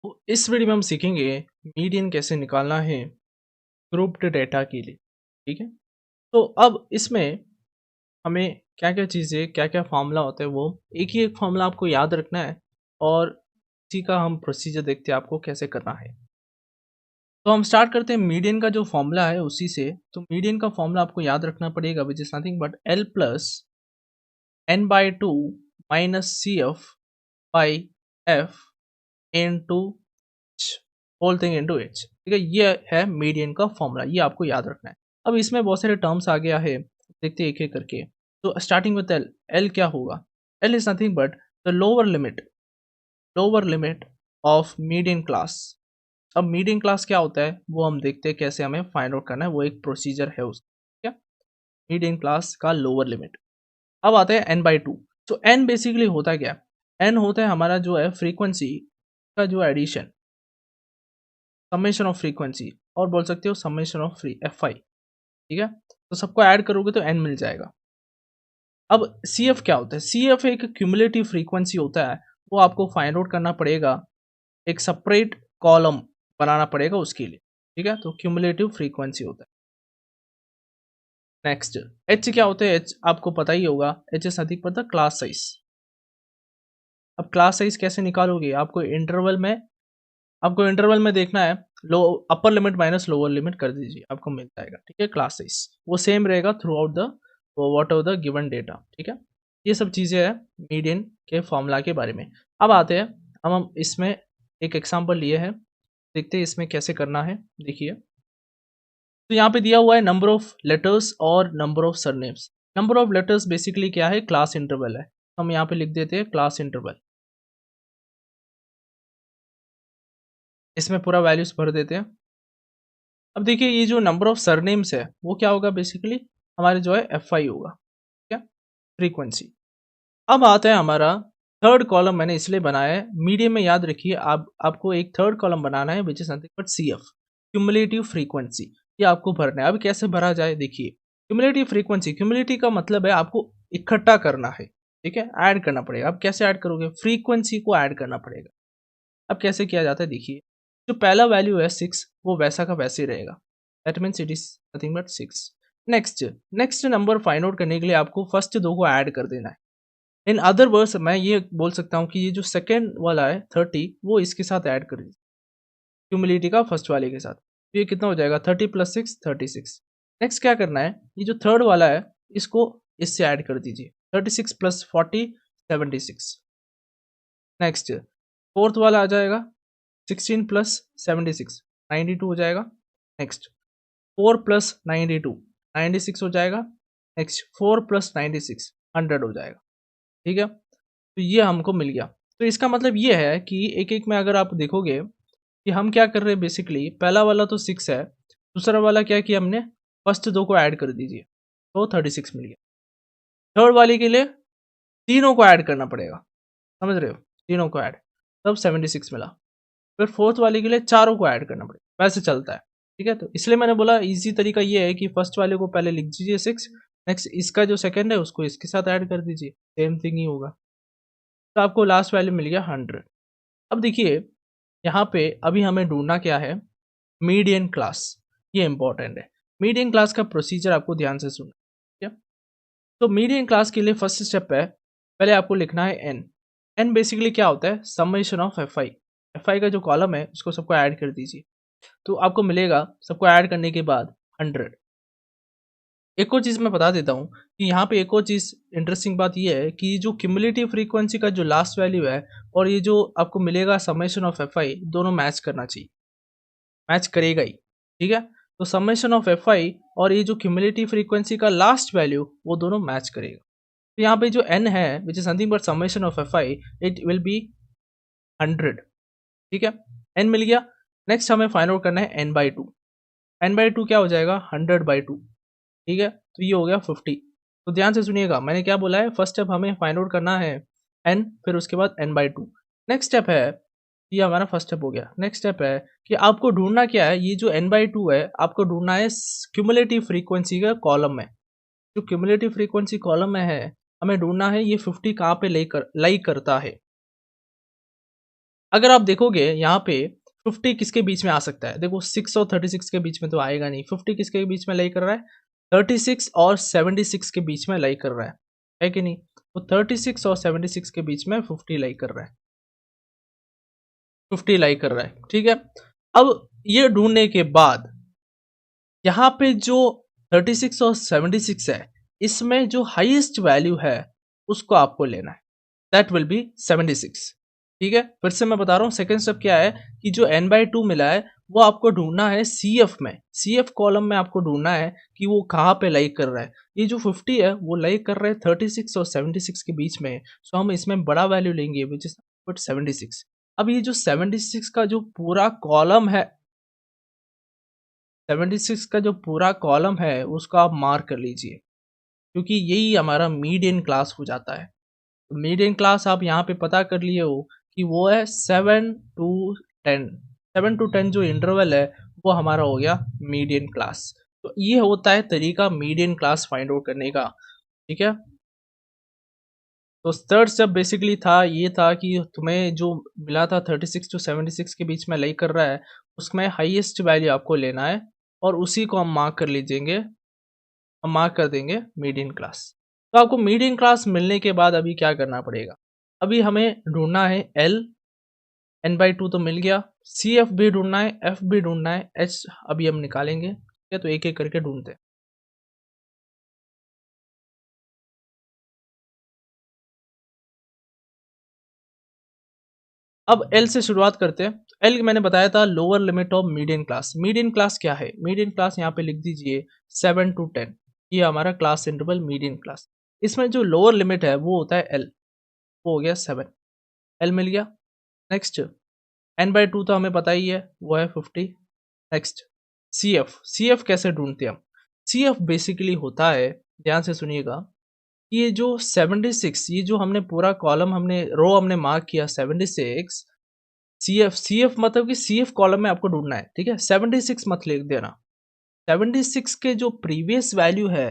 तो इस वीडियो में हम सीखेंगे मीडियन कैसे निकालना है ग्रुप्ड डेटा के लिए। ठीक है। तो अब इसमें हमें क्या क्या चीज़ें क्या क्या फार्मूला होता है, वो एक फार्मूला आपको याद रखना है और इसी का हम प्रोसीजर देखते हैं आपको कैसे करना है। तो हम स्टार्ट करते हैं मीडियन का जो फार्मूला है उसी से। तो मीडियन का फार्मूला आपको याद रखना पड़ेगा, which is nothing but L plus N by two minus C F by F into whole thing into its. ठीक है, ये है मीडियन का फॉर्मूला, ये आपको याद रखना है। अब इसमें बहुत सारे टर्म्स आ गया है, देखते हैं एक एक करके। तो स्टार्टिंग विद एल, एल क्या होगा? L is nothing but the lower limit of median class. अब मीडियन क्लास क्या होता है वो हम देखते हैं कैसे हमें फाइंड आउट करना है, वो एक प्रोसीजर है उसका। ठीक है, मीडियन क्लास का लोअर लिमिट। अब आते हैं एन बाई टू। तो एन बेसिकली होता है क्या? एन होता है हमारा जो है फ्रीक्वेंसी का जो एडिशन, समेशन ऑफ फ्रीक्वेंसी, और बोल सकते हो summation of free F I. ठीक है, तो सबको ऐड करोगे तो एन मिल जाएगा। अब सी एफ क्या होता है? सी एफ एक क्यूमुलेटिव फ्रीक्वेंसी होता है, वो आपको फाइंड आउट करना पड़ेगा, एक सेपरेट कॉलम बनाना पड़ेगा उसके लिए। ठीक है, तो क्यूमुलेटिव फ्रीक्वेंसी होता है। नेक्स्ट एच क्या होता है? एच आपको पता ही होगा, h is nothing but the class size. अब क्लास साइज कैसे निकालोगे? आपको इंटरवल में देखना है, लो upper limit minus lower limit कर दीजिए, आपको मिल जाएगा। ठीक है, क्लास साइज वो सेम रहेगा throughout the whatever the given data. ठीक है, ये सब चीज़ें हैं मीडियन के फॉर्मूला के बारे में। अब आते हैं, अब हम इसमें एक एग्जांपल लिए हैं, देखते हैं इसमें कैसे करना है। देखिए, तो यहाँ पे दिया हुआ है नंबर ऑफ लेटर्स और number of surnames. Number of letters basically क्या है? क्लास इंटरवल है। हम यहाँ पे लिख देते हैं क्लास इंटरवल, इसमें पूरा वैल्यूज भर देते हैं। अब देखिए, ये जो नंबर ऑफ सरनेम्स है वो क्या होगा? बेसिकली हमारे जो है एफ आई होगा। क्या? फ्रीक्वेंसी। अब आता है हमारा थर्ड कॉलम, मैंने इसलिए बनाया है मीडियम में, याद रखिए आपको एक थर्ड कॉलम बनाना है which is nothing but C F, cumulative frequency. ये आपको भरना है। अब कैसे भरा जाए? देखिए, क्यूमुलेटिव फ्रीक्वेंसी, क्यूमुलेटिव का मतलब है आपको इकट्ठा करना है। ठीक है, ऐड करना पड़ेगा। अब कैसे ऐड करोगे? फ्रीक्वेंसी को ऐड करना पड़ेगा। अब कैसे किया जाता है? देखिए, जो पहला वैल्यू है 6, वो वैसा का वैसे ही रहेगा, that means it is nothing but 6। Next next number find out करने के लिए आपको फर्स्ट दो को ऐड कर देना है। इन अदर वर्ड्स मैं ये बोल सकता हूँ कि ये जो सेकेंड वाला है 30, वो इसके साथ ऐड कर दीजिए, क्यूमुलेटिव का फर्स्ट वाले के साथ। तो ये कितना हो जाएगा? 30 प्लस 6 36। नेक्स्ट क्या करना है? ये जो थर्ड वाला है इसको इससे ऐड कर दीजिए, 36 प्लस 40 76। नेक्स्ट फोर्थ वाला आ जाएगा 16 प्लस 76 92 हो जाएगा। नेक्स्ट 4 प्लस 92 96 हो जाएगा। नेक्स्ट 4 प्लस 96 100 हो जाएगा। ठीक है, तो ये हमको मिल गया। तो इसका मतलब ये है कि एक एक में अगर आप देखोगे कि हम क्या कर रहे हैं, बेसिकली पहला वाला तो 6 है, दूसरा वाला क्या किया हमने? फर्स्ट दो को ऐड कर दीजिए, तो 36 मिल गया। थर्ड वाले के लिए तीनों को ऐड करना पड़ेगा, समझ रहे हो? तीनों को ऐड, तब 76 मिला। फिर फोर्थ वाले के लिए चारों को ऐड करना पड़ेगा, वैसे चलता है। ठीक है, तो इसलिए मैंने बोला इजी तरीका ये है कि फर्स्ट वाले को पहले लिख दीजिए 6, नेक्स्ट इसका जो सेकंड है उसको इसके साथ ऐड कर दीजिए, सेम थिंग ही होगा। तो आपको लास्ट वैल्यू मिल गया 100। अब देखिए, यहाँ पे अभी हमें ढूंढना क्या है? Median class. ये इंपॉर्टेंट है, मीडियन क्लास का प्रोसीजर आपको ध्यान से सुनना। ठीक है, तो मीडियन क्लास के लिए फर्स्ट स्टेप है, पहले आपको लिखना है एन। एन बेसिकली क्या होता है? Summation of F I. F I का जो कॉलम है उसको सबको ऐड कर दीजिए, तो आपको मिलेगा सबको ऐड करने के बाद 100। एक और चीज़ मैं बता देता हूँ कि यहाँ पे एक और चीज़ इंटरेस्टिंग बात ये है कि जो क्यूमुलेटिव फ्रीक्वेंसी का जो लास्ट वैल्यू है और ये जो आपको मिलेगा समेशन ऑफ एफ आई, दोनों मैच करना चाहिए, मैच करेगा ही। ठीक है, तो समेशन ऑफ एफ आई और ये जो क्यूमुलेटिव फ्रीक्वेंसी का लास्ट वैल्यू, वो दोनों मैच करेगा। तो यहाँ पे जो एन है which is nothing but summation of F I, it will be 100। ठीक है, एन मिल गया। नेक्स्ट हमें फाइंड आउट करना है N by two. N by two क्या हो जाएगा? 100/2। ठीक है, तो ये हो गया 50। तो ध्यान से सुनिएगा, मैंने क्या बोला है? फर्स्ट स्टेप हमें फाइंड आउट करना है एन, फिर उसके बाद n/2। नेक्स्ट स्टेप है, ये हमारा फर्स्ट स्टेप हो गया। नेक्स्ट स्टेप है कि आपको ढूंढना क्या है? ये जो n/2 है आपको ढूंढना है क्यूमुलेटिव फ्रीक्वेंसी का कॉलम में। जो क्यूमुलेटिव फ्रीक्वेंसी कॉलम में है, हमें ढूंढना है ये 50 कहाँ पे लाई करता है। अगर आप देखोगे यहाँ पे 50 किसके बीच में आ सकता है, देखो 6 और 36 के बीच में तो आएगा नहीं। 50 किसके बीच में लाई कर रहा है, 36 और 76 के बीच में लाई कर रहा है कि नहीं? तो 36 और 76 के बीच में 50 लाई कर रहा है, 50 लाई कर रहा है, ठीक है। अब ये ढूंढने के बाद यहाँ पे जो 36 और 76 है, इसमें जो हाईएस्ट वैल्यू है उसको आपको लेना है, दैट विल बी 76, ठीक है। फिर से मैं बता रहा हूँ, सेकंड स्टेप क्या है कि जो n/2 मिला है वो आपको ढूंढना है CF में, CF कॉलम में आपको ढूंढना है कि वो कहाँ पे लाई कर रहा है। ये जो 50 है वो लाई कर रहा है 36 और 76 के बीच में, सो हम इसमें बड़ा वैल्यू लेंगे विच इज 76। अब ये जो 76 का जो पूरा कॉलम है, 76 का जो पूरा कॉलम है उसको आप मार्क कर लीजिए, क्योंकि यही हमारा मीडियन क्लास हो जाता है। मीडियन क्लास आप यहाँ पे पता कर लिए हो कि वो है 7 टू 10, 7 टू 10 जो इंटरवल है वो हमारा हो गया मीडियन क्लास। तो ये होता है तरीका मीडियन क्लास फाइंड आउट करने का, ठीक है। तो थर्ड स्टेप बेसिकली था, ये था कि तुम्हें जो मिला था 36 टू 76 के बीच में लाई कर रहा है, उसमें हाईएस्ट वैल्यू आपको लेना है और उसी को हम मार्क कर लीजिएंगे, हम मार्क कर देंगे मीडियन क्लास। तो आपको मीडियन क्लास मिलने के बाद अभी क्या करना पड़ेगा, अभी हमें ढूंढना है L, n/2 तो मिल गया, CF भी ढूंढना है, F भी ढूंढना है, H अभी हम निकालेंगे, ठीक है। तो एक एक करके ढूंढते हैं। अब L से शुरुआत करते हैं। L मैंने बताया था lower limit of median class. Median class क्या है, मीडियन क्लास यहाँ पे लिख दीजिए 7 टू 10, ये हमारा क्लास इंटरवल मीडियन क्लास। इसमें जो लोअर लिमिट है वो होता है L, वो हो गया 7, L मिल गया। नेक्स्ट n/2 तो हमें पता ही है वो है 50। नेक्स्ट CF कैसे ढूंढते हैं हम, CF बेसिकली होता है, ध्यान से सुनिएगा, ये जो 76, ये जो हमने पूरा कॉलम हमने रो हमने मार्क किया 76, CF मतलब कि CF कॉलम में आपको ढूंढना है, ठीक है। 76 मत लिख देना, 76 के जो प्रीवियस वैल्यू है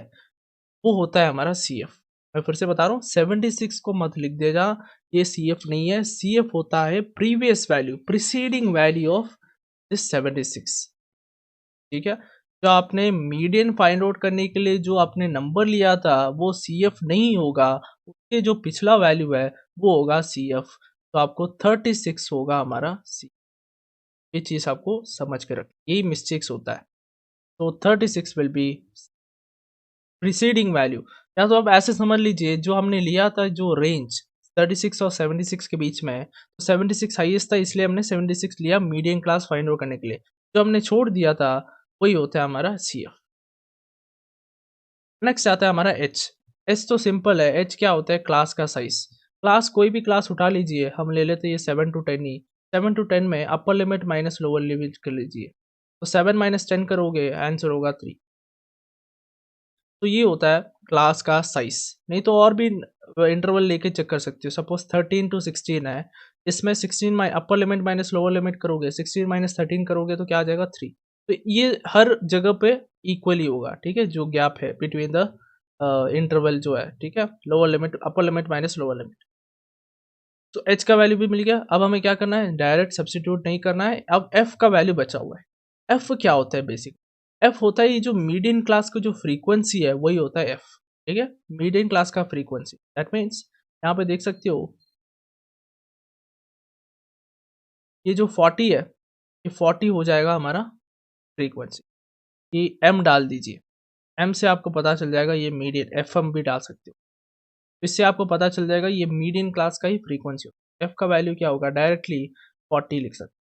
वो होता है हमारा CF। मैं फिर से बता रहा हूँ, 76 को मत लिख देगा, ये CF नहीं है, CF होता है previous value, preceding value of this 76, ठीक है। जो आपने मीडियन फाइंड आउट करने के लिए जो आपने नंबर लिया था वो CF नहीं होगा, उसके जो पिछला वैल्यू है वो होगा CF। तो आपको 36 होगा हमारा C, ये चीज आपको समझ के रख, यही मिस्टेक्स होता है। तो 36 विल बी प्रीसीडिंग वैल्यू, या तो आप ऐसे समझ लीजिए जो हमने लिया था जो रेंज 36 और 76 के बीच में है, तो 76 हाईएस्ट था इसलिए हमने 76 लिया मीडियन क्लास फाइंड आउट करने के लिए, जो हमने छोड़ दिया था वही होता है हमारा CF। नेक्स्ट आता है हमारा एच तो सिंपल है, एच क्या होता है, क्लास का साइज। क्लास कोई भी क्लास उठा लीजिए, हम ले लेते हैं ये 7 टू 10 ही, 7 टू 10 में अपर लिमिट माइनस लोअर लिमिट कर लीजिए, तो 7 माइनस 10 करोगे आंसर होगा 3। तो ये होता है क्लास का साइज। नहीं तो और भी इंटरवल लेके चेक कर सकते हो, सपोज 13 टू 16 है, इसमें 16 अपर लिमिट माइनस लोअर लिमिट करोगे, 16 माइनस 13 करोगे तो क्या आ जाएगा 3। तो ये हर जगह पे इक्वली होगा, ठीक है, जो गैप है बिटवीन द इंटरवल जो है, ठीक है, lower limit upper limit minus lower limit. तो एच का वैल्यू भी मिल गया। अब हमें क्या करना है, डायरेक्ट सब्सटीट्यूट नहीं करना है, अब एफ का वैल्यू बचा हुआ है। एफ क्या होता है बेसिक, एफ होता है ये जो मीडियन क्लास का जो फ्रीक्वेंसी है वही होता है एफ, ठीक है, मीडियन क्लास का फ्रीक्वेंसी। दैट मीन्स यहाँ पे देख सकते हो ये जो 40 है, ये 40 हो जाएगा हमारा फ्रीक्वेंसी। ये एम डाल दीजिए, एम से आपको पता चल जाएगा ये मीडियन, एफ एम भी डाल सकते हो, इससे आपको पता चल जाएगा ये मीडियन क्लास का ही फ्रीक्वेंसी होगा। एफ का वैल्यू क्या होगा, डायरेक्टली 40 लिख सकते हो।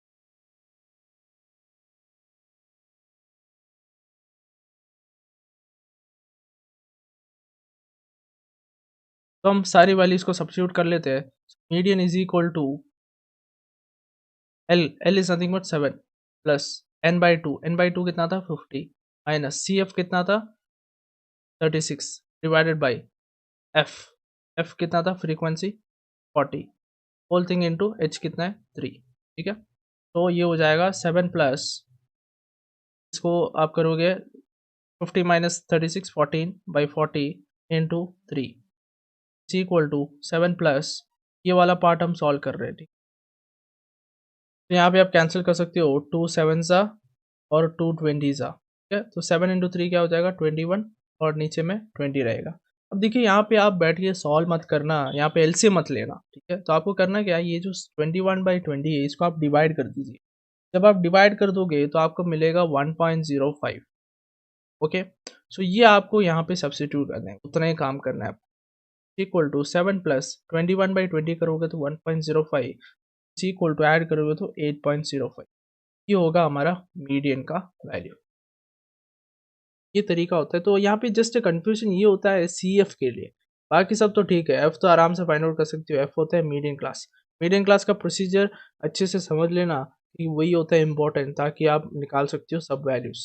तो हम सारी वैल्यूज को सब्स्टिट्यूट कर लेते हैं। Median is equal to L is nothing but 7 plus n/2 कितना था 50 माइनस CF कितना था 36 डिवाइडेड बाई एफ, एफ कितना था frequency 40, whole thing into H कितना है 3, ठीक है। तो ये हो जाएगा 7 प्लस, इसको आप करोगे 50 minus 36 14 by 40 into 3 is equal to 7 plus, ये वाला पार्ट हम सॉल्व कर रहे हैं, ठीक। तो यहाँ पे आप कैंसिल कर सकते हो, 2 7 ज़ा और 2 20 ज़ा, ठीक है। तो 7 इंटू 3 क्या हो जाएगा 21 और नीचे में 20 रहेगा। अब देखिए यहाँ पे आप बैठ के सॉल्व मत करना, यहाँ पे एलसीएम मत लेना, ठीक है। तो आपको करना क्या है, ये जो 21/20 है इसको आप डिवाइड कर दीजिए। जब आप डिवाइड कर दोगे तो आपको मिलेगा 1.05। ओके, सो ये आपको यहाँ पे सब्स्टिट्यूट करना है, उतना ही काम करना है। इक्वल टू 7 प्लस 21/20 करोगे तो 1.05, इक्वल टू ऐड करोगे तो 8.05। ये होगा हमारा मीडियन का वैल्यू। ये तरीका होता है। तो यहाँ पे जस्ट कंफ्यूजन ये होता है सी एफ के लिए, बाकी सब तो ठीक है। एफ तो आराम से फाइंड आउट कर सकते हो, एफ होता है मीडियन क्लास। मीडियन क्लास का प्रोसीजर अच्छे से समझ लेना कि वही होता है इंपॉर्टेंट, ताकि आप निकाल सकते हो सब वैल्यूज।